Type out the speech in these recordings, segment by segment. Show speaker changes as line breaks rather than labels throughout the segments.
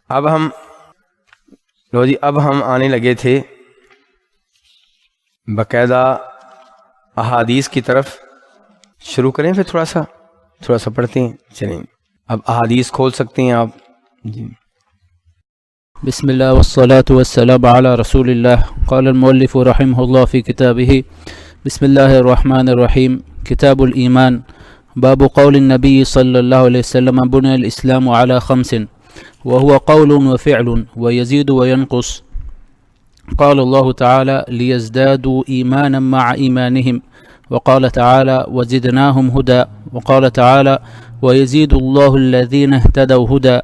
اب ہم آنے لگے تھے باقاعدہ احادیث کی طرف. شروع کریں پھر تھوڑا سا پڑھتے ہیں. چلیں اب احادیث کھول سکتے ہیں آپ. جی.
بسم الله والصلاة والسلام على رسول الله. قال المؤلف رحمه الله في كتابه بسم الله الرحمن الرحيم. كتاب الإيمان. باب قول النبي صلى الله عليه وسلم بني الإسلام على 5 وهو قول وفعل ويزيد وينقص. قال الله تعالى ليزدادوا إيمانا مع إيمانهم، وقال تعالى وزدناهم هدى، وقال تعالى ويزيد الله الذين اهتدوا هدى،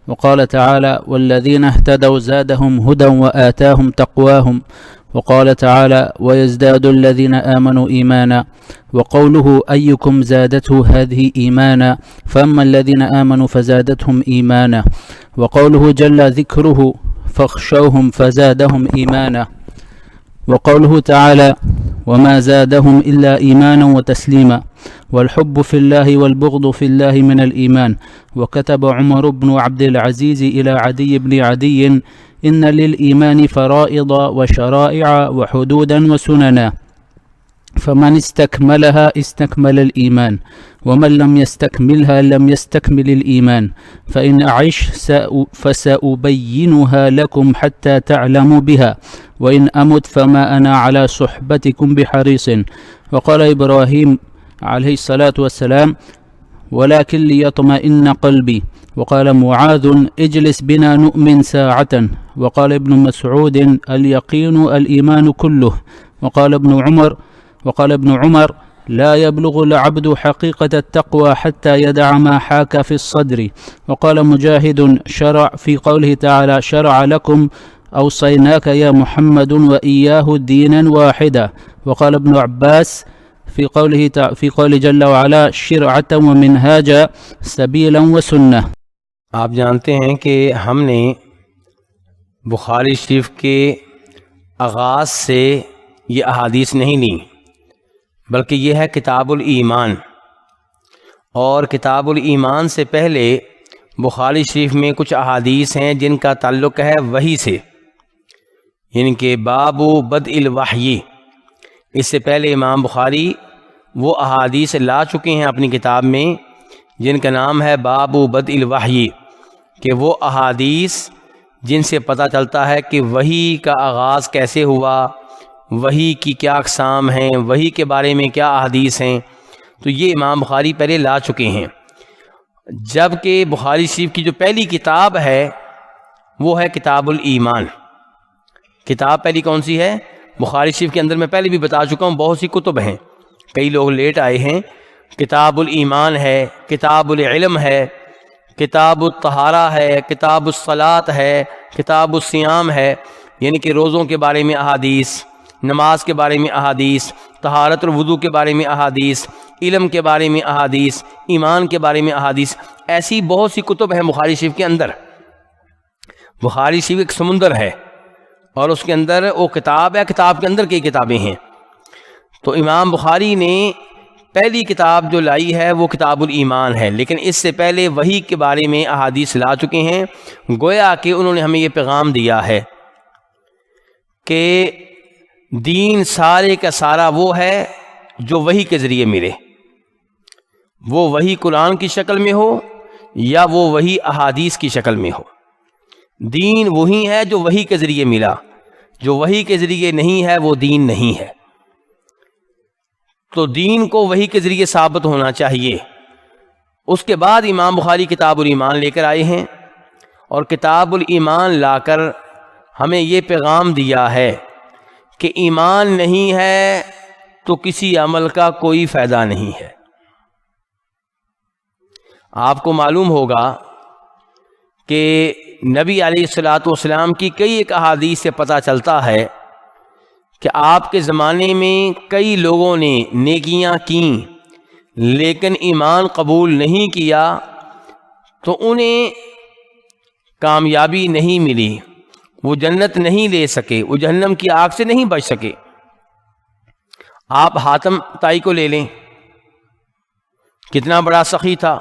وقال تعالى والذين اهتدوا زادهم هدى وآتاهم تقواهم، وقال تعالى ويزداد الذين آمنوا إيمانا. وقوله أيكم زادته هذه إيمانا، فأما الذين آمنوا فزادتهم إيمانا. وقوله جل ذكره فاخشوهم فزادهم إيمانا. وقوله تعالى وما زادهم إلا إيمانا وتسليما. والحب في الله والبغض في الله من الإيمان. وكتب عمر بن عبد العزيز إلى عدي بن عدي إن للإيمان فرائض وشرائع وحدودا وسننا، فمن استكملها استكمل الإيمان، ومن لم يستكملها لم يستكمل الإيمان. فإن أعش فسأبينها لكم حتى تعلموا بها، وإن أمت فما أنا على صحبتكم بحريص. وقال إبراهيم عليه الصلاة والسلام ولكن ليطمئن قلبي. وقال معاذ اجلس بنا نؤمن ساعة. وقال ابن مسعود اليقين الإيمان كله. وقال ابن عمر لا يبلغ العبد حقيقة التقوى حتى يدع ما حاك في الصدر. وقال مجاهد شرع في قوله تعالى شرع لكم أوصيناك يا محمد وإياه دينا واحدا. وقال ابن عباس في قول جل وعلا شرعة ومنهاجا سبيلا وسنة.
آپ جانتے ہیں کہ ہم نے بخاری شریف کے آغاز سے یہ احادیث نہیں لی، بلکہ یہ ہے کتاب الایمان، اور کتاب الایمان سے پہلے بخاری شریف میں کچھ احادیث ہیں جن کا تعلق ہے وحی سے، یعنی کہ باب بدء الوحی. اس سے پہلے امام بخاری وہ احادیث لا چکے ہیں اپنی کتاب میں جن کا نام ہے باب بدء الوحی، کہ وہ احادیث جن سے پتہ چلتا ہے کہ وحی کا آغاز کیسے ہوا، وحی کی کیا اقسام ہیں، وحی کے بارے میں کیا احادیث ہیں. تو یہ امام بخاری پہلے لا چکے ہیں. جبکہ بخاری شریف کی جو پہلی کتاب ہے وہ ہے کتاب الایمان. کتاب پہلی کون سی ہے؟ بخاری شریف کے اندر میں پہلے بھی بتا چکا ہوں بہت سی کتب ہیں، کئی لوگ لیٹ آئے ہیں. کتاب الایمان ہے، کتاب العلم ہے، کتاب الطہارہ ہے، کتاب الصلاۃ ہے، کتاب الصیام ہے، یعنی کہ روزوں کے بارے میں احادیث، نماز کے بارے میں احادیث، طہارت الوضو کے بارے میں احادیث، علم کے بارے میں احادیث، ایمان کے بارے میں احادیث. ایسی بہت سی کتب ہیں بخاری شریف کے اندر. بخاری شریف ایک سمندر ہے اور اس کے اندر وہ کتاب ہے، کتاب کے اندر کئی کتابیں ہیں. تو امام بخاری نے پہلی کتاب جو لائی ہے وہ کتاب الایمان ہے، لیکن اس سے پہلے وحی کے بارے میں احادیث لا چکے ہیں. گویا کہ انہوں نے ہمیں یہ پیغام دیا ہے کہ دین سارے کا سارا وہ ہے جو وحی کے ذریعے ملے، وہ وحی قرآن کی شکل میں ہو یا وہ وحی احادیث کی شکل میں ہو. دین وہی ہے جو وحی کے ذریعے ملا، جو وحی کے ذریعے نہیں ہے وہ دین نہیں ہے. تو دین کو وحی کے ذریعے ثابت ہونا چاہیے. اس کے بعد امام بخاری کتاب الایمان لے کر آئے ہیں، اور کتاب الایمان لا کر ہمیں یہ پیغام دیا ہے کہ ایمان نہیں ہے تو کسی عمل کا کوئی فائدہ نہیں ہے. آپ کو معلوم ہوگا کہ نبی علیہ الصلوۃ والسلام کی کئی ایک احادیث سے پتہ چلتا ہے کہ آپ کے زمانے میں کئی لوگوں نے نیکیاں کیں لیکن ایمان قبول نہیں کیا تو انہیں کامیابی نہیں ملی، وہ جنت نہیں لے سکے، وہ جہنم کی آگ سے نہیں بچ سکے. آپ حاتم طائی کو لے لیں، کتنا بڑا سخی تھا،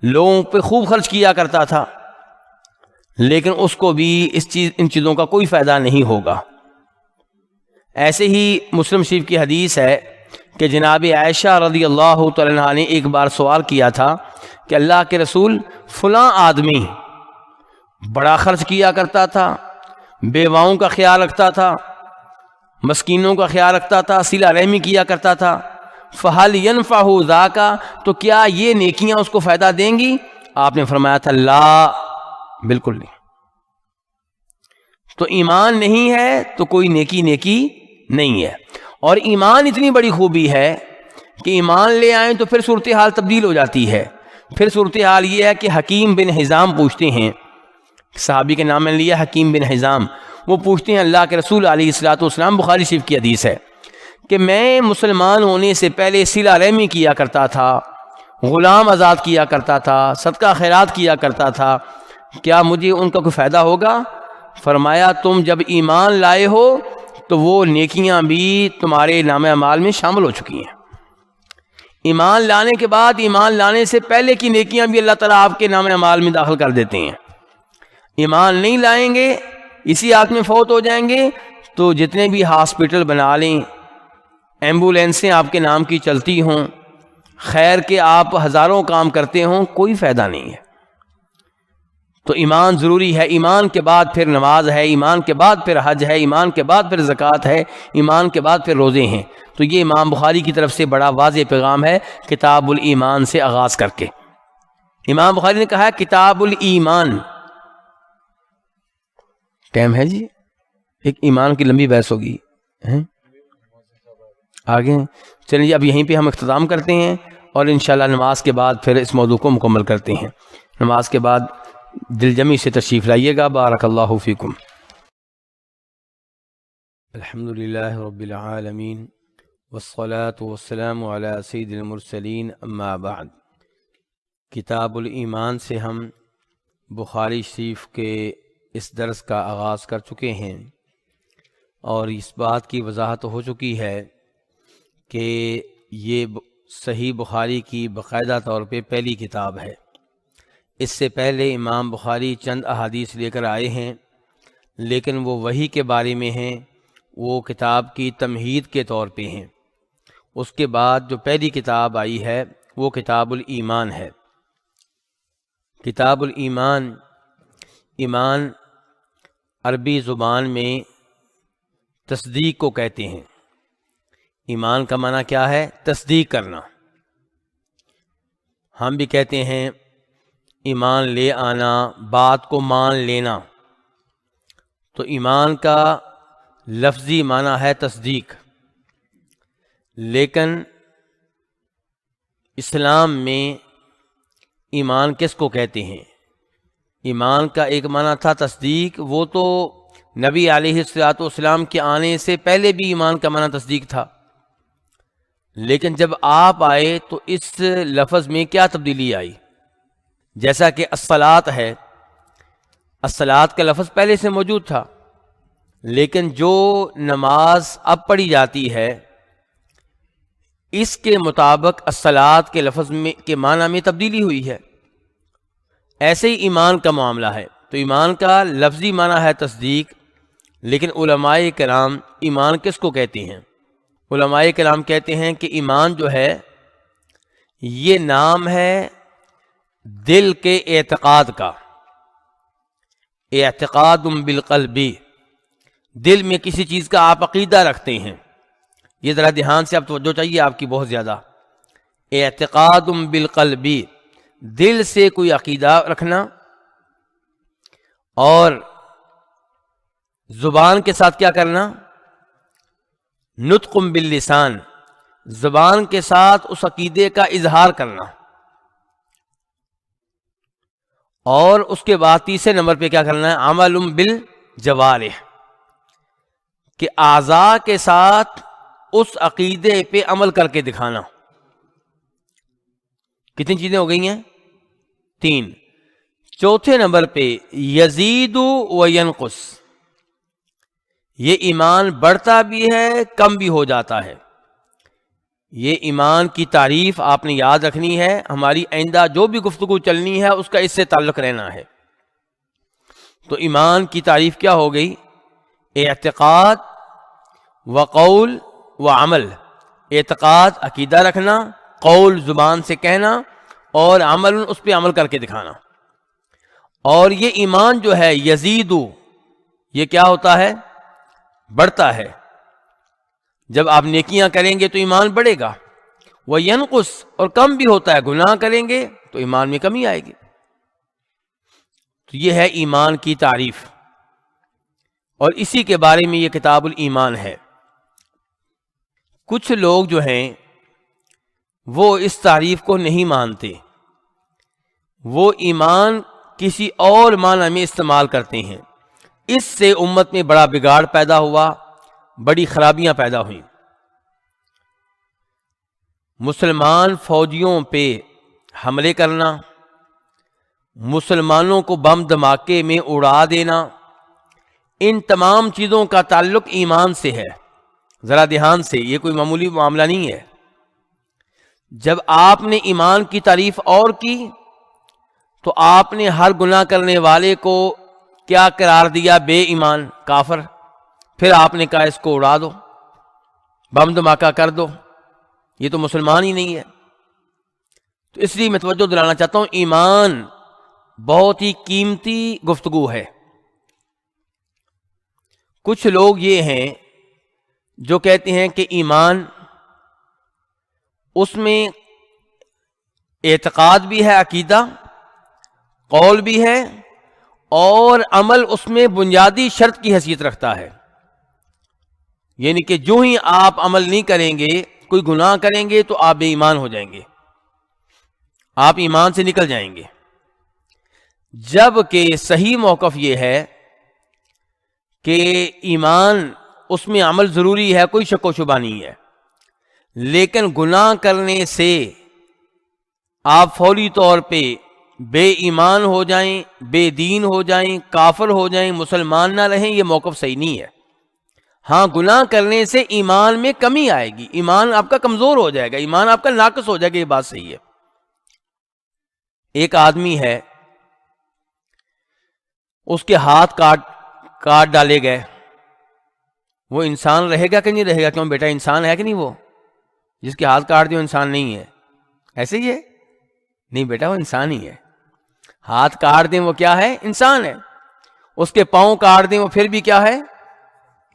لوگوں پہ خوب خرچ کیا کرتا تھا، لیکن اس کو بھی ان چیزوں کا کوئی فائدہ نہیں ہوگا۔ ایسے ہی مسلم شریف کی حدیث ہے کہ جناب عائشہ رضی اللہ تعالی عنہا نے ایک بار سوال کیا تھا کہ اللہ کے رسول، فلاں آدمی بڑا خرچ کیا کرتا تھا، بیواؤں کا خیال رکھتا تھا، مسکینوں کا خیال رکھتا تھا، صلہ رحمی کیا کرتا تھا، فہل ينفعہ ذاک، تو کیا یہ نیکیاں اس کو فائدہ دیں گی؟ آپ نے فرمایا تھا لا، بالکل نہیں۔ تو ایمان نہیں ہے تو کوئی نیکی نہیں ہے۔ اور ایمان اتنی بڑی خوبی ہے کہ ایمان لے آئیں تو پھر صورتحال تبدیل ہو جاتی ہے۔ پھر صورتحال یہ ہے کہ حکیم بن حزام پوچھتے ہیں، صحابی کے نام میں لیا حکیم بن حزام، وہ پوچھتے ہیں اللہ کے رسول علیہ الصلوۃ والسلام، بخاری شریف کی حدیث ہے کہ میں مسلمان ہونے سے پہلے صلہ رحمی کیا کرتا تھا، غلام آزاد کیا کرتا تھا، صدقہ خیرات کیا کرتا تھا، کیا مجھے ان کا کوئی فائدہ ہوگا؟ فرمایا تم جب ایمان لائے ہو تو وہ نیکیاں بھی تمہارے نام اعمال میں شامل ہو چکی ہیں۔ ایمان لانے کے بعد، ایمان لانے سے پہلے کی نیکیاں بھی اللہ تعالیٰ آپ کے نام اعمال میں داخل کر دیتے ہیں۔ ایمان نہیں لائیں گے، اسی حالت میں فوت ہو جائیں گے تو جتنے بھی ہاسپٹل بنا لیں، ایمبولینسیں آپ کے نام کی چلتی ہوں، خیر کے آپ ہزاروں کام کرتے ہوں، کوئی فائدہ نہیں ہے۔ تو ایمان ضروری ہے۔ ایمان کے بعد پھر نماز ہے، ایمان کے بعد پھر حج ہے، ایمان کے بعد پھر زکوٰۃ ہے، ایمان کے بعد پھر روزے ہیں۔ تو یہ امام بخاری کی طرف سے بڑا واضح پیغام ہے کتاب الایمان سے آغاز کر کے۔ امام بخاری نے کہا ہے کتاب الایمان، ٹائم ہے جی، ایک ایمان کی لمبی بحث ہوگی آگے۔ چلیے اب یہیں پہ ہم اختتام کرتے ہیں اور انشاءاللہ نماز کے بعد پھر اس موضوع کو مکمل کرتے ہیں۔ نماز کے بعد دل جمی سے تشریف لائیے گا۔ بارک اللہ فیکم۔ الحمدللہ رب العالمین والصلاة والسلام علی سید المرسلین، اما بعد۔ کتاب الایمان سے ہم بخاری شریف کے اس درس کا آغاز کر چکے ہیں اور اس بات کی وضاحت ہو چکی ہے کہ یہ صحیح بخاری کی باقاعدہ طور پہ پہلی کتاب ہے۔ اس سے پہلے امام بخاری چند احادیث لے کر آئے ہیں، لیکن وہ وحی کے بارے میں ہیں، وہ کتاب کی تمہید کے طور پہ ہیں۔ اس کے بعد جو پہلی کتاب آئی ہے وہ کتاب الایمان ہے۔ کتاب الایمان، ایمان عربی زبان میں تصدیق کو کہتے ہیں۔ ایمان کا معنی کیا ہے؟ تصدیق کرنا۔ ہم بھی کہتے ہیں ایمان لے آنا، بات کو مان لینا۔ تو ایمان کا لفظی معنی ہے تصدیق، لیکن اسلام میں ایمان کس کو کہتے ہیں؟ ایمان کا ایک معنی تھا تصدیق، وہ تو نبی علیہ الصلوۃ والسلام کے آنے سے پہلے بھی ایمان کا معنی تصدیق تھا، لیکن جب آپ آئے تو اس لفظ میں کیا تبدیلی آئی؟ جیسا کہ الصلاۃ ہے، الصلاۃ کا لفظ پہلے سے موجود تھا، لیکن جو نماز اب پڑھی جاتی ہے اس کے مطابق الصلاۃ کے لفظ میں کے معنی میں تبدیلی ہوئی ہے۔ ایسے ہی ایمان کا معاملہ ہے۔ تو ایمان کا لفظی معنی ہے تصدیق، لیکن علماء کرام ایمان کس کو کہتے ہیں؟ علماء کرام کہتے ہیں کہ ایمان جو ہے یہ نام ہے دل کے اعتقاد کا، اعتقاد بالقلب، دل میں کسی چیز کا آپ عقیدہ رکھتے ہیں۔ یہ ذرا دھیان سے آپ توجہ چاہیے آپ کی بہت زیادہ۔ اعتقاد بالقلب، دل سے کوئی عقیدہ رکھنا، اور زبان کے ساتھ کیا کرنا؟ نطق باللسان، زبان کے ساتھ اس عقیدے کا اظہار کرنا۔ اور اس کے بعد تیسرے نمبر پہ کیا کرنا ہے؟ عمل بالجوارح، کہ اعضاء کے ساتھ اس عقیدے پہ عمل کر کے دکھانا۔ کتنی چیزیں ہو گئی ہیں؟ 3۔ چوتھے نمبر پہ یزید و ینقص، یہ ایمان بڑھتا بھی ہے کم بھی ہو جاتا ہے۔ یہ ایمان کی تعریف آپ نے یاد رکھنی ہے، ہماری آئندہ جو بھی گفتگو چلنی ہے اس کا اس سے تعلق رہنا ہے تو ایمان کی تعریف کیا ہو گئی؟ اعتقاد و قول و عمل. اعتقاد عقیدہ رکھنا، قول زبان سے کہنا، اور عمل اس پہ عمل کر کے دکھانا. اور یہ ایمان جو ہے یزید، یہ کیا ہوتا ہے؟ بڑھتا ہے. جب آپ نیکیاں کریں گے تو ایمان بڑھے گا. وہ ینقص، اور کم بھی ہوتا ہے، گناہ کریں گے تو ایمان میں کمی آئے گی. تو یہ ہے ایمان کی تعریف، اور اسی کے بارے میں یہ کتاب الایمان ہے. کچھ لوگ جو ہیں وہ اس تعریف کو نہیں مانتے، وہ ایمان کسی اور معنی میں استعمال کرتے ہیں. اس سے امت میں بڑا بگاڑ پیدا ہوا، بڑی خرابیاں پیدا ہوئیں. مسلمان فوجیوں پہ حملے کرنا، مسلمانوں کو بم دھماکے میں اڑا دینا، ان تمام چیزوں کا تعلق ایمان سے ہے. ذرا دھیان سے، یہ کوئی معمولی معاملہ نہیں ہے. جب آپ نے ایمان کی تعریف اور کی تو آپ نے ہر گناہ کرنے والے کو کیا قرار دیا؟ بے ایمان، کافر. پھر آپ نے کہا اس کو اڑا دو، بم دھماکہ کر دو، یہ تو مسلمان ہی نہیں ہے. تو اس لیے میں توجہ دلانا چاہتا ہوں، ایمان بہت ہی قیمتی گفتگو ہے. کچھ لوگ یہ ہیں جو کہتے ہیں کہ ایمان اس میں اعتقاد بھی ہے، عقیدہ، قول بھی ہے، اور عمل اس میں بنیادی شرط کی حیثیت رکھتا ہے. یعنی کہ جو ہی آپ عمل نہیں کریں گے، کوئی گناہ کریں گے تو آپ بے ایمان ہو جائیں گے، آپ ایمان سے نکل جائیں گے. جبکہ صحیح موقف یہ ہے کہ ایمان اس میں عمل ضروری ہے، کوئی شک و شبہ نہیں ہے، لیکن گناہ کرنے سے آپ فوری طور پہ بے ایمان ہو جائیں، بے دین ہو جائیں، کافر ہو جائیں، مسلمان نہ رہیں، یہ موقف صحیح نہیں ہے. ہاں، گناہ کرنے سے ایمان میں کمی آئے گی، ایمان آپ کا کمزور ہو جائے گا، ایمان آپ کا ناقص ہو جائے گا، یہ بات صحیح ہے. ایک آدمی ہے، اس کے ہاتھ کاٹ ڈالے گئے، وہ انسان رہے گا کہ نہیں رہے گا؟ کیوں بیٹا، انسان ہے کہ نہیں؟ وہ جس کے ہاتھ کاٹ دیے انسان نہیں ہے؟ ایسے ہی ہے؟ نہیں بیٹا، وہ انسان ہی ہے. ہاتھ کاٹ دیں وہ کیا ہے؟ انسان ہے. اس کے پاؤں کاٹ دیں وہ پھر بھی کیا ہے؟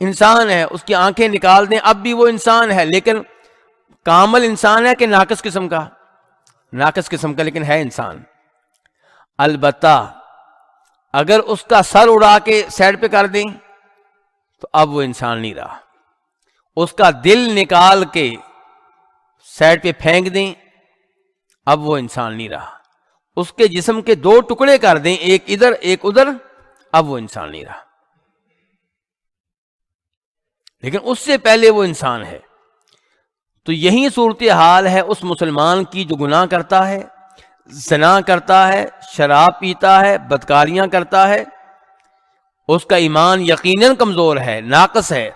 انسان ہے. اس کی آنکھیں نکال دیں اب بھی وہ انسان ہے، لیکن کامل انسان ہے کہ ناقص قسم کا؟ ناقص قسم کا، لیکن ہے انسان. البتہ اگر اس کا سر اڑا کے سائڈ پہ کر دیں تو اب وہ انسان نہیں رہا. اس کا دل نکال کے سائڈ پہ پھینک دیں، اب وہ انسان نہیں رہا. اس کے جسم کے دو ٹکڑے کر دیں، ایک ادھر ایک ادھر، اب وہ انسان نہیں رہا. لیکن اس سے پہلے وہ انسان ہے. تو یہی صورتحال ہے اس مسلمان کی جو گناہ کرتا ہے، زنا کرتا ہے، شراب پیتا ہے، بدکاریاں کرتا ہے. اس کا ایمان یقیناً کمزور ہے، ناقص ہے،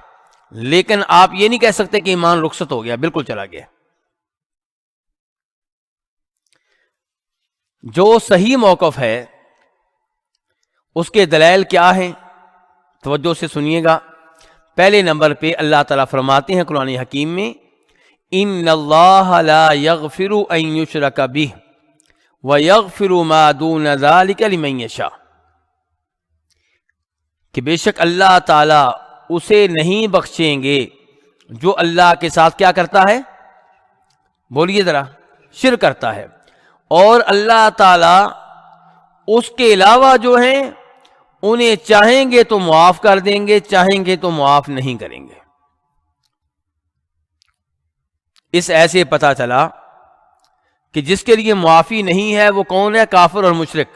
لیکن آپ یہ نہیں کہہ سکتے کہ ایمان رخصت ہو گیا، بالکل چلا گیا. جو صحیح موقف ہے اس کے دلائل کیا ہیں؟ توجہ سے سنیے گا. پہلے نمبر پہ اللہ تعالیٰ فرماتے ہیں قرآن حکیم میں، ان اللہ لا یغفر ان یشرک بہ ویغفر ما دون ذلک لمن یشاء، کہ بے شک اللہ تعالیٰ اسے نہیں بخشیں گے جو اللہ کے ساتھ کیا کرتا ہے؟ بولیے ذرا، شرک کرتا ہے. اور اللہ تعالیٰ اس کے علاوہ جو ہیں انہیں چاہیں گے تو معاف کر دیں گے، چاہیں گے تو معاف نہیں کریں گے. اس ایسے پتہ چلا کہ جس کے لیے معافی نہیں ہے وہ کون ہے؟ کافر اور مشرک.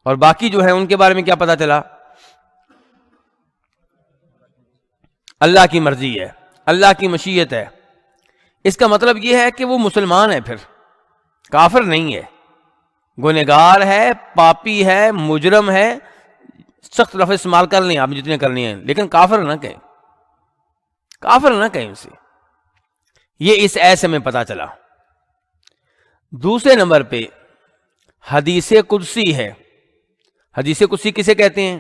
اور باقی جو ہے ان کے بارے میں کیا پتہ چلا؟ اللہ کی مرضی ہے، اللہ کی مشیت ہے. اس کا مطلب یہ ہے کہ وہ مسلمان ہے، پھر کافر نہیں ہے، گنہگار ہے، پاپی ہے، مجرم ہے. سخت لفظ استعمال کر لیں آپ جتنے کرنے ہیں، لیکن کافر نہ کہیں، کافر نہ کہیں اسے. یہ اس ایسے میں پتہ چلا. دوسرے نمبر پہ حدیث قدسی ہے. حدیث قدسی کسے کہتے ہیں؟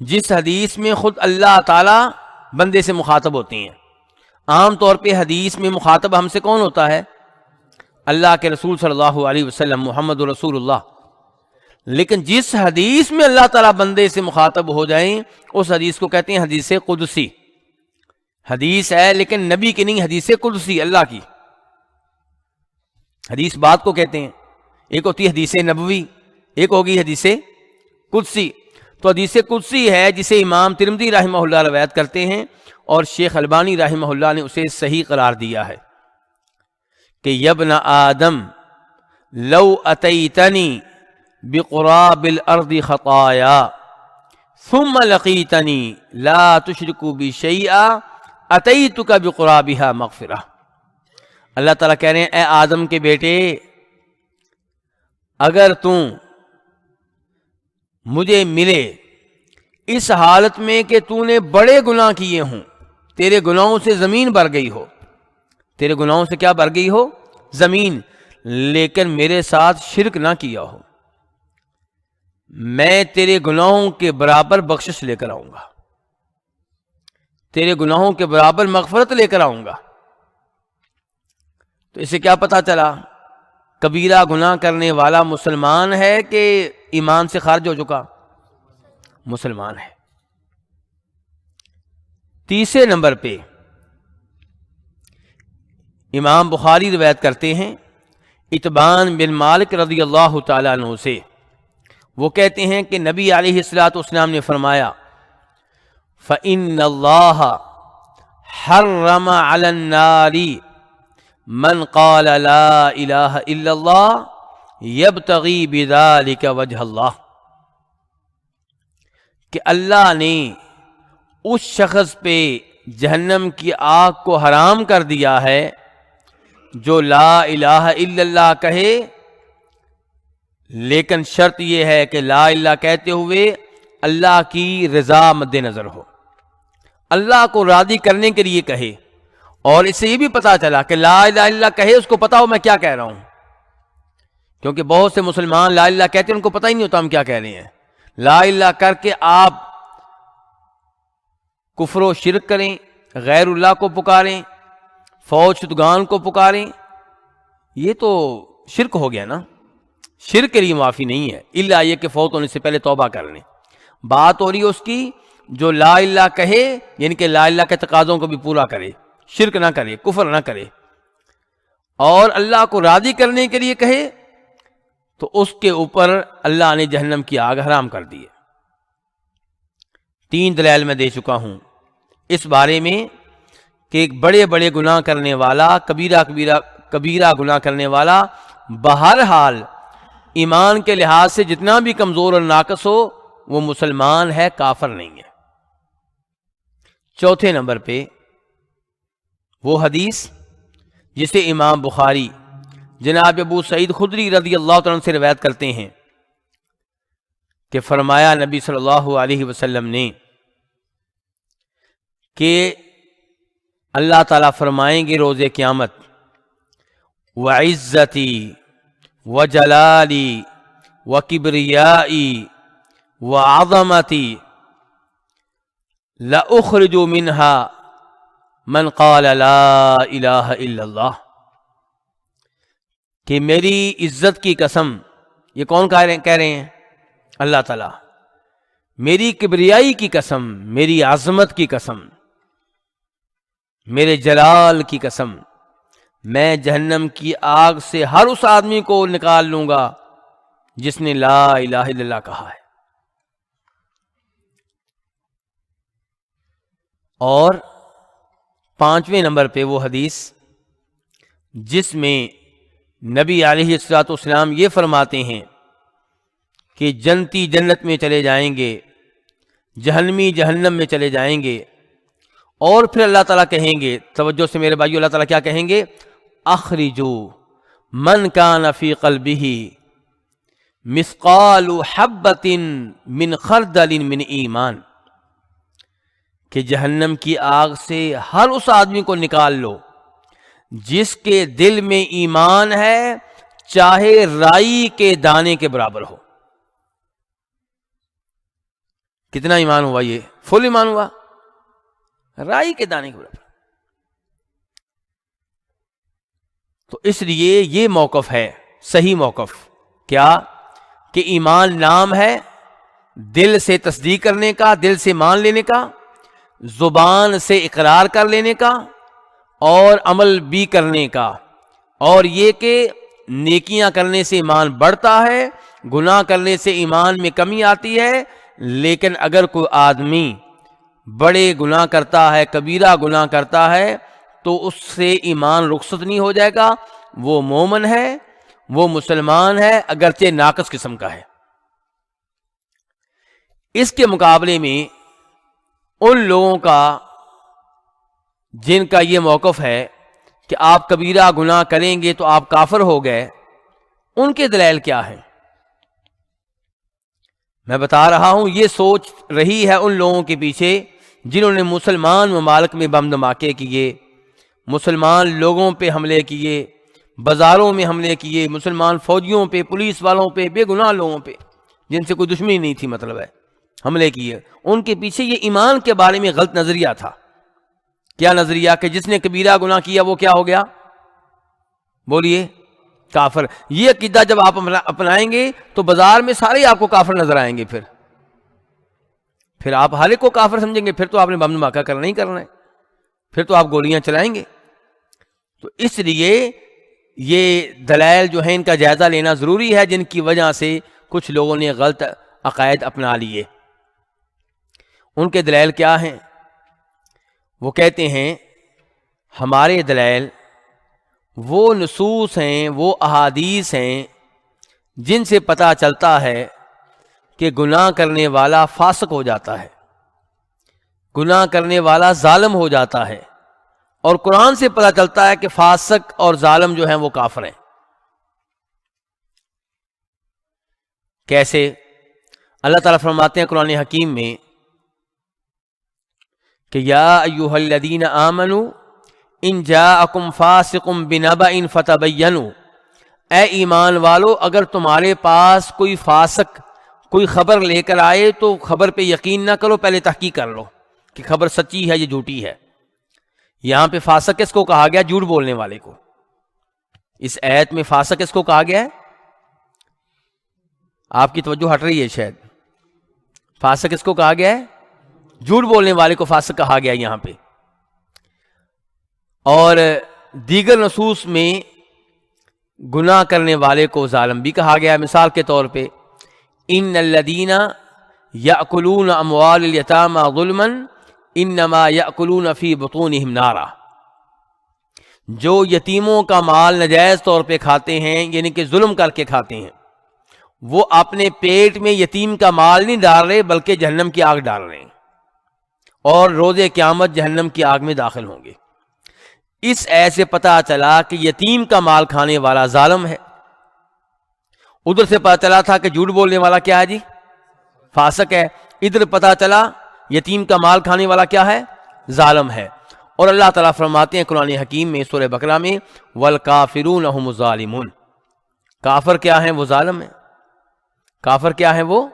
جس حدیث میں خود اللہ تعالی بندے سے مخاطب ہوتے ہیں. عام طور پہ حدیث میں مخاطب ہم سے کون ہوتا ہے؟ اللہ کے رسول صلی اللہ علیہ وسلم، محمد رسول اللہ. لیکن جس حدیث میں اللہ تعالیٰ بندے سے مخاطب ہو جائیں اس حدیث کو کہتے ہیں حدیث قدسی. حدیث ہے لیکن نبی کی نہیں، حدیث قدسی اللہ کی. حدیث بات کو کہتے ہیں، ایک ہوتی ہے حدیث نبوی، ایک ہوگی حدیث قدسی. تو حدیث قدسی ہے جسے امام ترمذی رحمہ اللہ روایت کرتے ہیں، اور شیخ البانی رحمہ اللہ نے اسے صحیح قرار دیا ہے کہ یبن آدم لو اتیتنی بقراب الارض خطایا ثم لقیتنی لا تشرک بی شیئا اتیتک بقرابها مغفرہ. اللہ تعالیٰ کہہ رہے ہیں اے آدم کے بیٹے، اگر تم مجھے ملے اس حالت میں کہ تو نے بڑے گناہ کیے ہوں، تیرے گناہوں سے زمین بھر گئی ہو، تیرے گناہوں سے کیا بھر گئی ہو؟ زمین، لیکن میرے ساتھ شرک نہ کیا ہو، میں تیرے گناہوں کے برابر بخشش لے کر آؤں گا، تیرے گناہوں کے برابر مغفرت لے کر آؤں گا. تو اسے کیا پتا چلا؟ کبیرہ گناہ کرنے والا مسلمان ہے کہ ایمان سے خارج ہو چکا؟ مسلمان ہے. تیسرے نمبر پہ امام بخاری روایت کرتے ہیں اتبان بن مالک رضی اللہ تعالیٰ عنہ سے، وہ کہتے ہیں کہ نبی علیہ الصلوۃ والسلام نے فرمایا فَإِنَّ اللَّهَ حَرَّمَ عَلَى النَّارِ من قال لا الہ الا اللہ یبتغی بذلک وجہ اللہ، کہ اللہ نے اس شخص پہ جہنم کی آگ کو حرام کر دیا ہے جو لا الہ الا اللہ کہے، لیکن شرط یہ ہے کہ لا الہ کہتے ہوئے اللہ کی رضا مد نظر ہو، اللہ کو راضی کرنے کے لیے کہے. اور اس سے یہ بھی پتا چلا کہ لا الہ الا اللہ کہے اس کو پتا ہو میں کیا کہہ رہا ہوں، کیونکہ بہت سے مسلمان لا الہ کہتے ہیں ان کو پتہ ہی نہیں ہوتا ہم کیا کہہ رہے ہیں. لا الہ کر کے آپ کفر و شرک کریں، غیر اللہ کو پکاریں، فوج شدگان کو پکاریں، یہ تو شرک ہو گیا نا. شرک کے لیے معافی نہیں ہے الا یہ کہ فوت ہونے سے پہلے توبہ کر لیں. بات ہو رہی ہے اس کی جو لا الہ کہے، یعنی کہ لا الہ کے تقاضوں کو بھی پورا کرے، شرک نہ کرے، کفر نہ کرے، اور اللہ کو راضی کرنے کے لیے کہے، تو اس کے اوپر اللہ نے جہنم کی آگ حرام کر دی ہے. 3 دلائل میں دے چکا ہوں اس بارے میں کہ ایک بڑے بڑے گناہ کرنے والا، کبیرہ گناہ کرنے والا بہرحال ایمان کے لحاظ سے جتنا بھی کمزور اور ناقص ہو وہ مسلمان ہے، کافر نہیں ہے. چوتھے نمبر پہ وہ حدیث جسے امام بخاری جناب ابو سعید خدری رضی اللہ تعالیٰ عنہ سے روایت کرتے ہیں کہ فرمایا نبی صلی اللہ علیہ وسلم نے کہ اللہ تعالیٰ فرمائیں گے روز قیامت وعزتی وجلالی وکبریائی وعظمتی لأخرج منها من قال لا الہ الا اللہ، کہ میری عزت کی قسم، یہ کون کہہ رہے ہیں؟ اللہ تعالیٰ. میری کبریائی کی قسم، میری عظمت کی قسم، میرے جلال کی قسم، میں جہنم کی آگ سے ہر اس آدمی کو نکال لوں گا جس نے لا الہ الا اللہ کہا ہے. اور 5ویں نمبر پہ وہ حدیث جس میں نبی علیہ الصلوۃ والسلام یہ فرماتے ہیں کہ جنتی جنت میں چلے جائیں گے، جہنمی جہنم میں چلے جائیں گے، اور پھر اللہ تعالیٰ کہیں گے، توجہ سے میرے بھائیو، اللہ تعالیٰ کیا کہیں گے؟ اخرجو من کان فی قلبہ مثقال حبۃ من خردل من ایمان، کہ جہنم کی آگ سے ہر اس آدمی کو نکال لو جس کے دل میں ایمان ہے چاہے رائی کے دانے کے برابر ہو. کتنا ایمان ہوا؟ یہ فل ایمان ہوا، رائی کے دانے کے برابر. تو اس لیے یہ موقف ہے صحیح موقف، کیا کہ ایمان نام ہے، دل سے تصدیق کرنے کا، دل سے مان لینے کا، زبان سے اقرار کر لینے کا، اور عمل بھی کرنے کا. اور یہ کہ نیکیاں کرنے سے ایمان بڑھتا ہے، گناہ کرنے سے ایمان میں کمی آتی ہے. لیکن اگر کوئی آدمی بڑے گناہ کرتا ہے، کبیرہ گناہ کرتا ہے، تو اس سے ایمان رخصت نہیں ہو جائے گا. وہ مومن ہے، وہ مسلمان ہے، اگرچہ ناقص قسم کا ہے. اس کے مقابلے میں ان لوگوں کا جن کا یہ موقف ہے کہ آپ کبیرہ گناہ کریں گے تو آپ کافر ہو گئے، ان کے دلائل کیا ہیں؟ میں بتا رہا ہوں، یہ سوچ رہی ہے ان لوگوں کے پیچھے جنہوں نے مسلمان ممالک میں بم دھماکے کیے، مسلمان لوگوں پہ حملے کیے، بازاروں میں حملے کیے، مسلمان فوجیوں پہ، پولیس والوں پہ، بے گناہ لوگوں پہ جن سے کوئی دشمنی نہیں تھی، مطلب ہے حملے کیے. ان کے پیچھے یہ ایمان کے بارے میں غلط نظریہ تھا. کیا نظریہ؟ کہ جس نے کبیرہ گناہ کیا وہ کیا ہو گیا؟ بولیے، کافر. یہ عقیدہ جب آپ اپنائیں گے تو بازار میں سارے آپ کو کافر نظر آئیں گے. پھر آپ ہر ایک کو کافر سمجھیں گے. پھر تو آپ نے بم دھماکہ کرنا ہی کرنا ہے، پھر تو آپ گولیاں چلائیں گے. تو اس لیے یہ دلائل جو ہیں ان کا جائزہ لینا ضروری ہے، جن کی وجہ سے کچھ لوگوں نے غلط عقائد اپنا لیے. ان کے دلائل کیا ہیں؟ وہ کہتے ہیں ہمارے دلائل وہ نصوص ہیں، وہ احادیث ہیں جن سے پتہ چلتا ہے کہ گناہ کرنے والا فاسق ہو جاتا ہے، گناہ کرنے والا ظالم ہو جاتا ہے. اور قرآن سے پتہ چلتا ہے کہ فاسق اور ظالم جو ہیں وہ کافر ہیں. کیسے؟ اللہ تعالیٰ فرماتے ہیں قرآن حکیم میں کہ یا ایھا الذین آمنوا ان جاءکم فاسق بنبأ فتبینوا، اے ایمان والو اگر تمہارے پاس کوئی فاسق کوئی خبر لے کر آئے تو خبر پہ یقین نہ کرو، پہلے تحقیق کر لو کہ خبر سچی ہے یا جھوٹی ہے. یہاں پہ فاسق کس کو کہا گیا؟ جھوٹ بولنے والے کو. اس آیت میں فاسق کس کو کہا گیا ہے؟ آپ کی توجہ ہٹ رہی ہے شاید. فاسق کس کو کہا گیا ہے؟ جھوٹ بولنے والے کو فاسق کہا گیا یہاں پہ. اور دیگر نصوص میں گناہ کرنے والے کو ظالم بھی کہا گیا. مثال کے طور پہ ان الذین یأکلون اموال الیتامی ظلما انما یأکلون فی بطونہم نارا، جو یتیموں کا مال ناجائز طور پہ کھاتے ہیں، یعنی کہ ظلم کر کے کھاتے ہیں، وہ اپنے پیٹ میں یتیم کا مال نہیں ڈال رہے بلکہ جہنم کی آگ ڈال رہے ہیں، اور روز قیامت جہنم کی آگ میں داخل ہوں گے. اس ایسے پتہ چلا کہ یتیم کا مال کھانے والا ظالم ہے. ادھر سے پتہ چلا تھا کہ جھوٹ بولنے والا کیا ہے جی؟ فاسق ہے. ادھر پتہ چلا یتیم کا مال کھانے والا کیا ہے؟ ظالم ہے. اور اللہ تعالیٰ فرماتے ہیں قرآن حکیم میں سورہ بقرہ میں والکافرون هم الظالمون، کافر کیا ہیں؟ وہ ظالم ہیں. کافر کیا ہے؟ وہ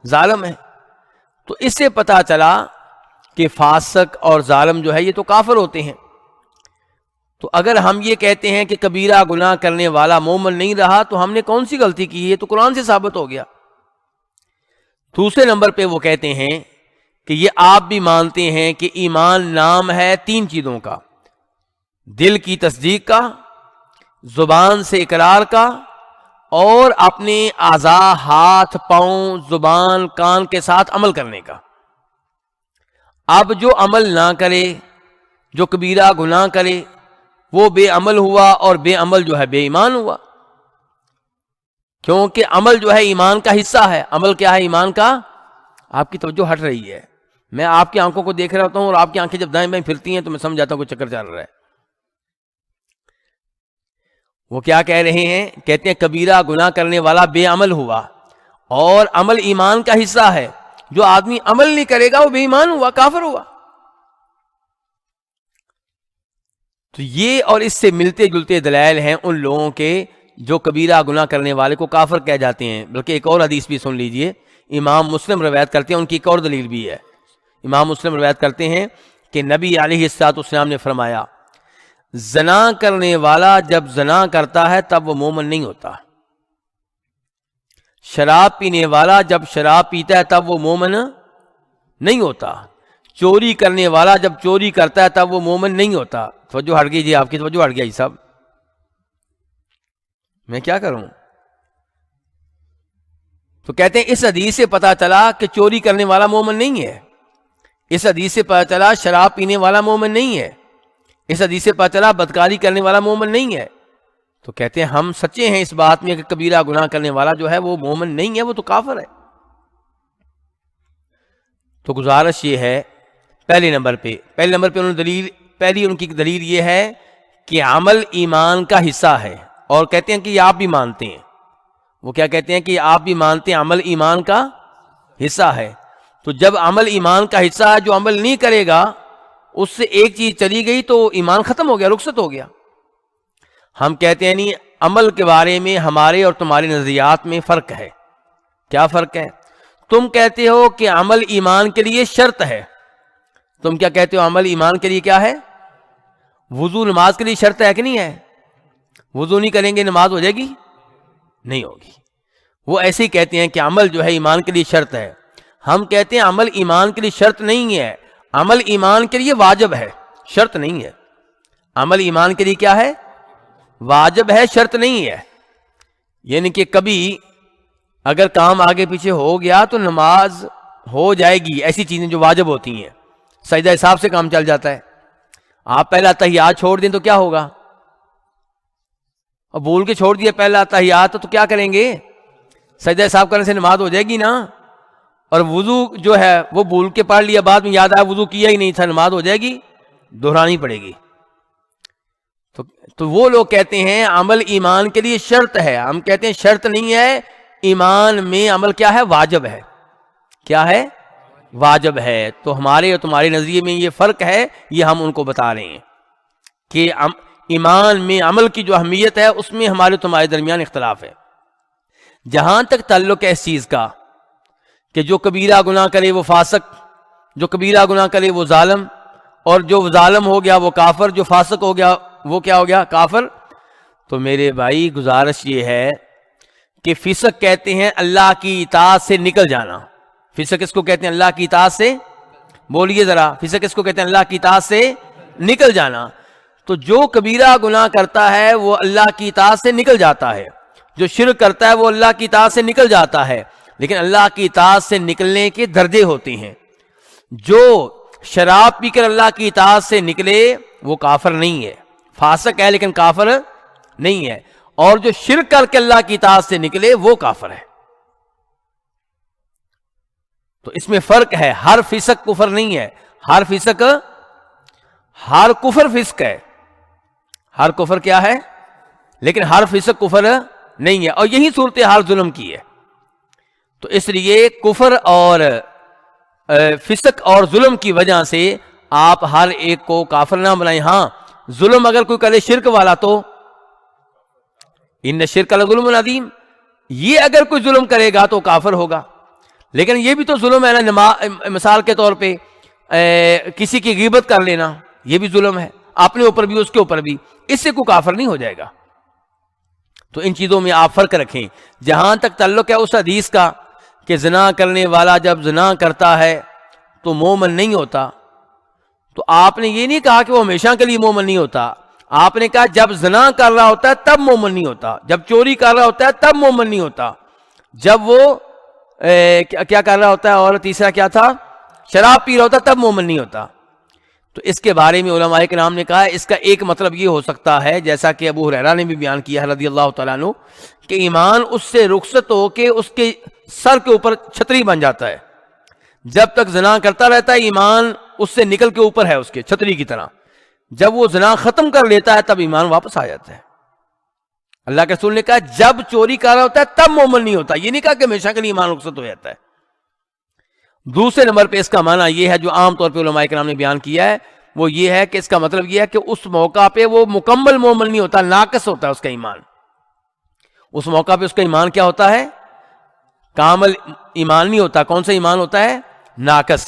ظالم ہے. تو اس سے پتہ چلا کہ فاسق اور ظالم جو ہے یہ تو کافر ہوتے ہیں. تو اگر ہم یہ کہتے ہیں کہ کبیرہ گناہ کرنے والا مومن نہیں رہا تو ہم نے کون سی غلطی کی؟ یہ تو قرآن سے ثابت ہو گیا. دوسرے نمبر پہ وہ کہتے ہیں کہ یہ آپ بھی مانتے ہیں کہ ایمان نام ہے 3 چیزوں کا: دل کی تصدیق کا، زبان سے اقرار کا، اور اپنے اعضاء ہاتھ پاؤں زبان کان کے ساتھ عمل کرنے کا. اب جو عمل نہ کرے، جو کبیرہ گناہ کرے، وہ بے عمل ہوا، اور بے عمل جو ہے بے ایمان ہوا. کیونکہ عمل جو ہے ایمان کا حصہ ہے. عمل کیا ہے ایمان کا؟ آپ کی توجہ ہٹ رہی ہے. میں آپ کی آنکھوں کو دیکھ رہا ہوتا ہوں، اور آپ کی آنکھیں جب دائیں بائیں پھرتی ہیں تو میں سمجھ جاتا ہوں کوئی چکر چل رہا ہے. وہ کیا کہہ رہے ہیں؟ کہتے ہیں کبیرہ گناہ کرنے والا بے عمل ہوا، اور عمل ایمان کا حصہ ہے. جو آدمی عمل نہیں کرے گا وہ بے ایمان ہوا، کافر ہوا. تو یہ اور اس سے ملتے جلتے دلائل ہیں ان لوگوں کے جو کبیرہ گناہ کرنے والے کو کافر کہہ جاتے ہیں۔ بلکہ ایک اور حدیث بھی سن لیجئے، امام مسلم روایت کرتے ہیں، ان کی ایک اور دلیل بھی ہے۔ امام مسلم روایت کرتے ہیں کہ نبی علیہ السلام نے فرمایا، زنا کرنے والا جب زنا کرتا ہے تب وہ مومن نہیں ہوتا، شراب پینے والا جب شراب پیتا ہے تب وہ مومن نہیں ہوتا، چوری کرنے والا جب چوری کرتا ہے تب وہ مومن نہیں ہوتا۔ توجہ ہٹ گئی جی، آپ کی توجہ ہٹ گیا جی صاحب، میں کیا کروں؟ تو کہتے ہیں اس حدیث سے پتا چلا کہ چوری کرنے والا مومن نہیں ہے، اس حدیث سے پتا چلا شراب پینے والا مومن نہیں ہے، اس حدیث سے پتا چلا بدکاری کرنے والا مومن نہیں ہے۔ تو کہتے ہیں ہم سچے ہیں اس بات میں کہ کبیرہ گناہ کرنے والا جو ہے وہ مومن نہیں ہے، وہ تو کافر ہے۔ تو گزارش یہ ہے، پہلے نمبر پہ پہلی ان کی دلیل یہ ہے کہ عمل ایمان کا حصہ ہے، اور کہتے ہیں کہ یہ آپ بھی مانتے ہیں، وہ کیا کہتے ہیں کہ آپ بھی مانتے ہیں عمل ایمان کا حصہ ہے۔ تو جب عمل ایمان کا حصہ ہے، جو عمل نہیں کرے گا اس سے ایک چیز چلی گئی تو ایمان ختم ہو گیا، رخصت ہو گیا۔ ہم کہتے ہیں نہیں، عمل کے بارے میں ہمارے اور تمہارے نظریات میں فرق ہے۔ کیا فرق ہے؟ تم کہتے ہو کہ عمل ایمان کے لیے شرط ہے، تم کیا کہتے ہو؟ عمل ایمان کے لیے کیا ہے؟ وضو نماز کے لیے شرط ہے کہ نہیں ہے؟ وضو نہیں کریں گے نماز ہو جائے گی؟ نہیں ہوگی۔ وہ ایسے ہی کہتے ہیں کہ عمل جو ہے ایمان کے لیے شرط ہے۔ ہم کہتے ہیں عمل ایمان کے لیے شرط نہیں ہے، عمل ایمان کے لیے واجب ہے، شرط نہیں ہے۔ عمل ایمان کے لیے کیا ہے؟ واجب ہے، شرط نہیں ہے۔ یعنی کہ کبھی اگر کام آگے پیچھے ہو گیا تو نماز ہو جائے گی، ایسی چیزیں جو واجب ہوتی ہیں، سجدہ حساب سے کام چل جاتا ہے۔ آپ پہلا تحیات چھوڑ دیں تو کیا ہوگا؟ اور بھول کے چھوڑ دیا پہلا تحیات تو کیا کریں گے؟ سجدہ حساب کرنے سے نماز ہو جائے گی نا۔ اور وضو جو ہے وہ بھول کے پڑھ لیا، بعد میں یاد آیا وضو کیا ہی نہیں تھا، نماز ہو جائے گی؟ دہرانی پڑے گی۔ تو وہ لوگ کہتے ہیں عمل ایمان کے لیے شرط ہے، ہم کہتے ہیں شرط نہیں ہے، ایمان میں عمل کیا ہے؟ واجب ہے۔ کیا ہے؟ واجب ہے۔ تو ہمارے اور تمہارے نظریے میں یہ فرق ہے، یہ ہم ان کو بتا رہے ہیں کہ ایمان میں عمل کی جو اہمیت ہے اس میں ہمارے تمہارے درمیان اختلاف ہے۔ جہاں تک تعلق ہے اس چیز کا کہ جو کبیرہ گناہ کرے وہ فاسق، جو کبیرہ گناہ کرے وہ ظالم، اور جو ظالم ہو گیا وہ کافر، جو فاسق ہو گیا وہ کیا ہو گیا؟ کافر۔ تو میرے بھائی گزارش یہ ہے کہ فسق کہتے ہیں اللہ کی اطاعت سے نکل جانا۔ فسق کس کو کہتے ہیں؟ اللہ کی اطاعت سے، بولیے ذرا، فسق کس کو کہتے ہیں؟ اللہ کی اطاعت سے نکل جانا۔ تو جو کبیرہ گناہ کرتا ہے وہ اللہ کی اطاعت سے نکل جاتا ہے، جو شرک کرتا ہے وہ اللہ کی اطاعت سے نکل جاتا ہے، لیکن اللہ کی اطاعت سے نکلنے کے درجے ہوتے ہیں۔ جو شراب پی کر اللہ کی اطاعت سے نکلے وہ کافر نہیں ہے، فاسق ہے لیکن کافر نہیں ہے، اور جو شرک کر کے اللہ کی اطاعت سے نکلے وہ کافر ہے۔ تو اس میں فرق ہے، ہر فسق کفر نہیں ہے، ہر کفر فسق ہے، ہر کفر کیا ہے؟ لیکن ہر فسق کفر نہیں ہے، اور یہی صورتحال ظلم کی ہے۔ تو اس لیے کفر اور فسق اور ظلم کی وجہ سے آپ ہر ایک کو کافر نہ بنائیں۔ ہاں، ظلم اگر کوئی کرے شرک والا تو ان شرک لظلم عظیم، یہ اگر کوئی ظلم کرے گا تو کافر ہوگا، لیکن یہ بھی تو ظلم ہے نا۔ مثال کے طور پہ کسی کی غیبت کر لینا یہ بھی ظلم ہے، اپنے اوپر بھی اس کے اوپر بھی، اس سے کوئی کافر نہیں ہو جائے گا۔ تو ان چیزوں میں آپ فرق رکھیں۔ جہاں تک تعلق ہے اس حدیث کا کہ زنا کرنے والا جب زنا کرتا ہے تو مومن نہیں ہوتا، تو آپ نے یہ نہیں کہا کہ وہ ہمیشہ کے لیے مومن نہیں ہوتا، آپ نے کہا جب زنا کر رہا ہوتا ہے تب مومن نہیں ہوتا، جب چوری کر رہا ہوتا ہے تب مومن نہیں ہوتا، جب وہ کیا کر رہا ہوتا ہے، اور تیسرا کیا تھا، شراب پی رہا ہوتا ہے تب مومن نہیں ہوتا۔ تو اس کے بارے میں علماء کرام نے کہا اس کا ایک مطلب یہ ہو سکتا ہے، جیسا کہ ابو ہریرہ نے بھی بیان کیا ہے رضی اللہ تعالیٰ عنہ، کہ ایمان اس سے رخصت ہو کے اس کے سر کے اوپر چھتری بن جاتا ہے۔ جب تک زنا کرتا رہتا ہے ایمان اس سے نکل کے اوپر ہے، اس کے چھتری کی طرح۔ جب وہ زنا ختم کر لیتا ہے تب ایمان واپس آ جاتا ہے۔ اللہ کے رسول نے کہا جب چوری کر رہا ہوتا ہے تب مومن نہیں ہوتا، یہ نہیں کہا کہ ہمیشہ کے لیے ایمان رخصت ہو جاتا ہے۔ دوسرے نمبر پہ اس کا معنی یہ ہے جو عام طور پہ علماء کرام نے بیان کیا ہے، وہ یہ ہے کہ اس کا مطلب یہ ہے کہ اس موقع پہ وہ مکمل مومن نہیں ہوتا، ناقص ہوتا ہے اس کا ایمان۔ اس موقع پہ اس کا ایمان کیا ہوتا ہے؟ کامل ایمان نہیں ہوتا. کون سا ایمان ہوتا ہے؟ ناقص.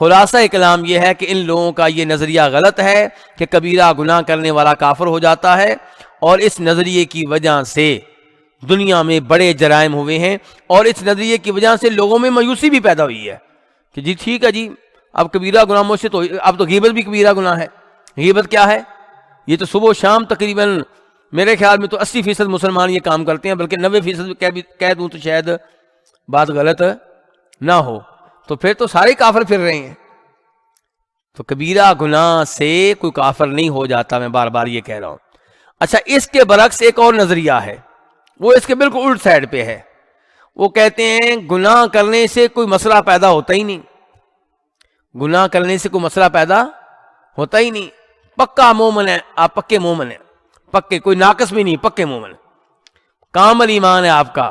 خلاصہ کلام یہ ہے کہ ان لوگوں کا یہ نظریہ غلط ہے کہ کبیرہ گناہ کرنے والا کافر ہو جاتا ہے، اور اس نظریے کی وجہ سے دنیا میں بڑے جرائم ہوئے ہیں، اور اس نظریے کی وجہ سے لوگوں میں مایوسی بھی پیدا ہوئی ہے کہ جی ٹھیک ہے جی اب کبیرہ گناہ مجھ سے تو اب تو غیبت بھی کبیرہ گناہ ہے. غیبت کیا ہے؟ یہ تو صبح و شام تقریباً میرے خیال میں تو 80% مسلمان یہ کام کرتے ہیں، بلکہ 90% کہہ دوں تو شاید بات غلط نہ ہو. تو پھر تو سارے کافر پھر رہے ہیں. تو کبیرہ گناہ سے کوئی کافر نہیں ہو جاتا، میں بار بار یہ کہہ رہا ہوں. اچھا، اس کے برعکس ایک اور نظریہ ہے، وہ اس کے بالکل الٹ سائڈ پہ ہے. وہ کہتے ہیں گناہ کرنے سے کوئی مسئلہ پیدا ہوتا ہی نہیں. گناہ کرنے سے کوئی مسئلہ پیدا ہوتا ہی نہیں. پکا مومن ہے آپ، پکے مومن ہیں، پکے، کوئی ناقص بھی نہیں، پکے مومن، کامل ایمان ہے آپ کا.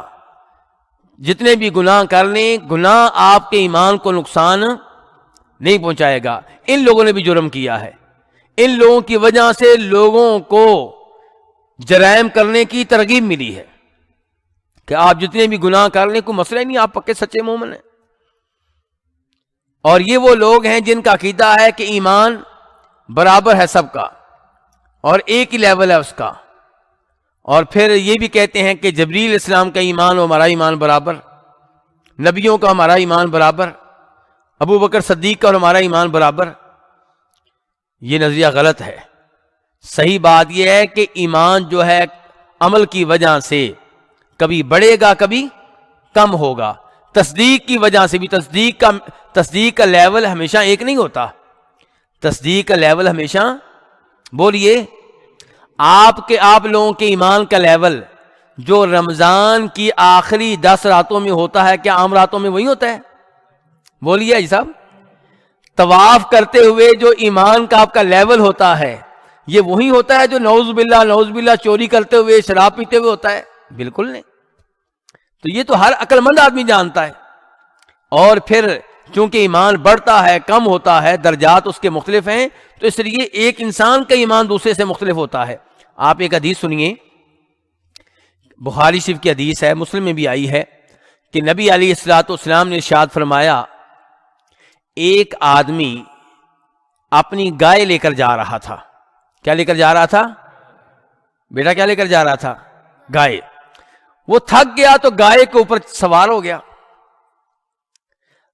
جتنے بھی گناہ کر لیں، گناہ آپ کے ایمان کو نقصان نہیں پہنچائے گا. ان لوگوں نے بھی جرم کیا ہے. ان لوگوں کی وجہ سے لوگوں کو جرائم کرنے کی ترغیب ملی ہے کہ آپ جتنے بھی گناہ کر لیں کوئی مسئلہ ہی نہیں، آپ پکے سچے مومن ہیں. اور یہ وہ لوگ ہیں جن کا عقیدہ ہے کہ ایمان برابر ہے سب کا اور ایک ہی لیول ہے اس کا. اور پھر یہ بھی کہتے ہیں کہ جبریل اسلام کا ایمان اور ہمارا ایمان برابر، نبیوں کا ہمارا ایمان برابر، ابو بکر صدیق کا اور ہمارا ایمان برابر. یہ نظریہ غلط ہے. صحیح بات یہ ہے کہ ایمان جو ہے عمل کی وجہ سے کبھی بڑھے گا کبھی کم ہوگا. تصدیق کی وجہ سے بھی تصدیق کا لیول ہمیشہ ایک نہیں ہوتا. تصدیق کا لیول ہمیشہ، بولیے، آپ لوگوں کے ایمان کا لیول جو رمضان کی آخری 10 راتوں میں ہوتا ہے، کیا عام راتوں میں وہی ہوتا ہے؟ بولیے جی صاحب. طواف کرتے ہوئے جو ایمان کا آپ کا لیول ہوتا ہے یہ وہی ہوتا ہے جو نعوذ باللہ چوری کرتے ہوئے، شراب پیتے ہوئے ہوتا ہے؟ بالکل نہیں. تو یہ تو ہر عقل مند آدمی جانتا ہے. اور پھر چونکہ ایمان بڑھتا ہے کم ہوتا ہے، درجات اس کے مختلف ہیں، تو اس لیے ایک انسان کا ایمان دوسرے سے مختلف ہوتا ہے. آپ ایک حدیث سنیے، بخاری شریف کی حدیث ہے، مسلم میں بھی آئی ہے، کہ نبی علیہ الصلوۃ والسلام نے ارشاد فرمایا ایک آدمی اپنی گائے لے کر جا رہا تھا. کیا لے کر جا رہا تھا بیٹا؟ کیا لے کر جا رہا تھا؟ گائے. وہ تھک گیا تو گائے کے اوپر سوار ہو گیا.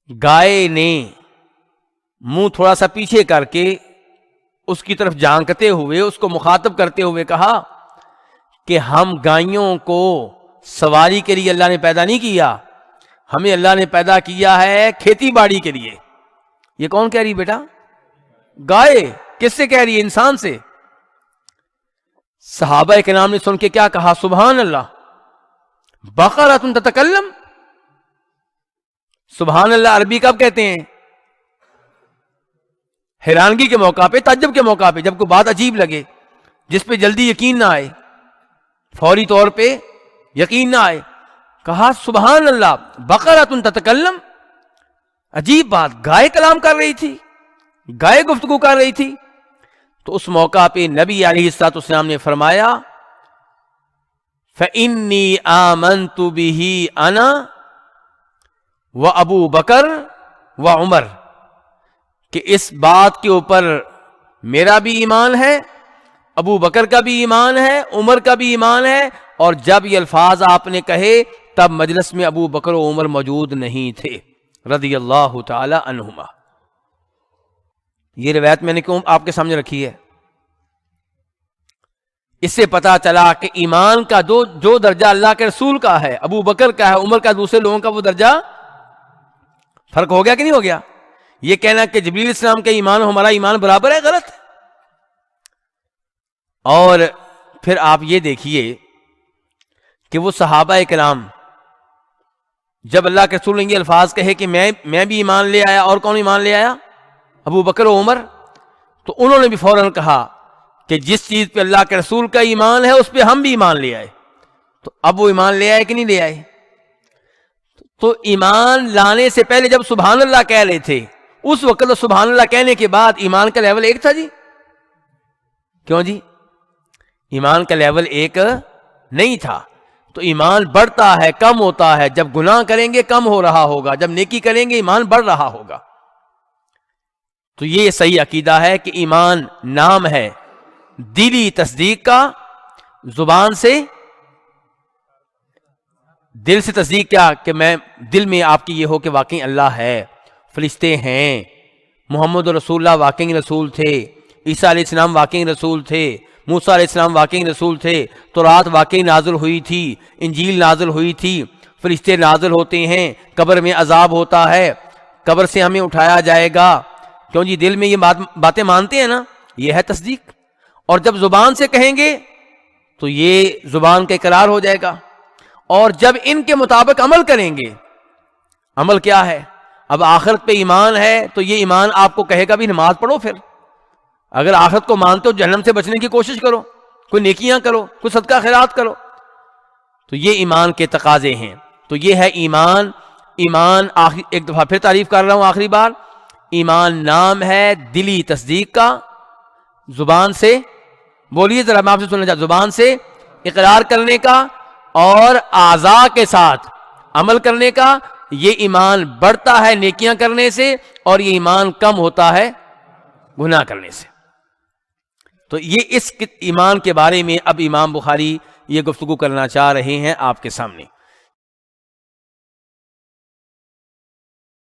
گائے نے منہ تھوڑا سا پیچھے کر کے اس کی طرف جھانکتے ہوئے اس کو مخاطب کرتے ہوئے کہا کہ ہم گائیوں کو سواری کے لیے اللہ نے پیدا نہیں کیا، ہمیں اللہ نے پیدا کیا ہے کھیتی باڑی کے لیے. یہ کون کہہ رہی بیٹا؟ گائے. کس سے کہہ رہی ہے؟ انسان سے. صحابہ کرام نے سن کے کیا کہا؟ سبحان اللہ، بقرۃ تتکلم. سبحان اللہ عربی کب کہتے ہیں؟ حیرانگی کے موقع پہ، تعجب کے موقع پہ، جب کوئی بات عجیب لگے، جس پہ جلدی یقین نہ آئے، فوری طور پہ یقین نہ آئے. کہا سبحان اللہ، بقرۃ تتکلم. عجیب بات، گائے کلام کر رہی تھی، گائے گفتگو کر رہی تھی. تو اس موقع پہ نبی علیہ الصلوۃ والسلام نے فرمایا فإنی آمنت بہ انا و ابو بکر و عمر، کہ اس بات کے اوپر میرا بھی ایمان ہے، ابو بکر کا بھی ایمان ہے، عمر کا بھی ایمان ہے. اور جب یہ الفاظ آپ نے کہے تب مجلس میں ابو بکر و عمر موجود نہیں تھے رضی اللہ تعالی عنہما. یہ روایت میں نے کیوں آپ کے سامنے رکھی ہے؟ اس سے پتا چلا کہ ایمان کا جو درجہ اللہ کے رسول کا ہے، ابو بکر کا ہے، عمر کا، دوسرے لوگوں کا، وہ درجہ فرق ہو گیا کہ نہیں ہو گیا؟ یہ کہنا کہ جبریل اسلام کا ایمان اور ہمارا ایمان برابر ہے، غلط ہے. اور پھر آپ یہ دیکھیے کہ وہ صحابہ کرام جب اللہ کے رسول نے یہ الفاظ کہے کہ میں بھی ایمان لے آیا، اور کون ایمان لے آیا؟ ابو بکر و عمر. تو انہوں نے بھی فوراً کہا کہ جس چیز پہ اللہ کے رسول کا ایمان ہے اس پہ ہم بھی ایمان لے آئے. تو اب وہ ایمان لے آئے کہ نہیں لے آئے؟ تو ایمان لانے سے پہلے جب سبحان اللہ کہہ رہے تھے اس وقت سبحان اللہ کہنے کے بعد ایمان کا لیول ایک تھا جی؟ کیوں جی؟ ایمان کا لیول ایک نہیں تھا. تو ایمان بڑھتا ہے کم ہوتا ہے، جب گناہ کریں گے کم ہو رہا ہوگا، جب نیکی کریں گے ایمان بڑھ رہا ہوگا۔ تو یہ صحیح عقیدہ ہے کہ ایمان نام ہے دلی تصدیق کا، زبان سے، دل سے تصدیق کیا کہ میں دل میں آپ کی یہ ہو کہ واقعی اللہ ہے، فرشتے ہیں، محمد رسول اللہ واقعی رسول تھے، عیسیٰ علیہ السلام واقعی رسول تھے، موسیٰ علیہ السلام واقعی رسول تھے، تورات واقعی نازل ہوئی تھی، انجیل نازل ہوئی تھی، فرشتے نازل ہوتے ہیں، قبر میں عذاب ہوتا ہے، قبر سے ہمیں اٹھایا جائے گا، کیوں جی دل میں یہ باتیں مانتے ہیں نا، یہ ہے تصدیق۔ اور جب زبان سے کہیں گے تو یہ زبان کا اقرار ہو جائے گا، اور جب ان کے مطابق عمل کریں گے، عمل کیا ہے؟ اب آخرت پہ ایمان ہے تو یہ ایمان آپ کو کہے گا بھی نماز پڑھو، پھر اگر آخرت کو مانتے ہو جہنم سے بچنے کی کوشش کرو، کوئی نیکیاں کرو، کوئی صدقہ خیرات کرو، تو یہ ایمان کے تقاضے ہیں۔ تو یہ ہے ایمان۔ ایمان ایک دفعہ پھر تعریف کر رہا ہوں آخری بار، ایمان نام ہے دلی تصدیق کا، زبان سے، بولیے ذرا میں آپ سے سننا چاہتا ہوں، زبان سے اقرار کرنے کا اور اعضاء کے ساتھ عمل کرنے کا۔ یہ ایمان بڑھتا ہے نیکیاں کرنے سے، اور یہ ایمان کم ہوتا ہے گناہ کرنے سے۔ تو یہ اس ایمان کے بارے میں اب امام بخاری یہ گفتگو کرنا چاہ رہے ہیں آپ کے سامنے۔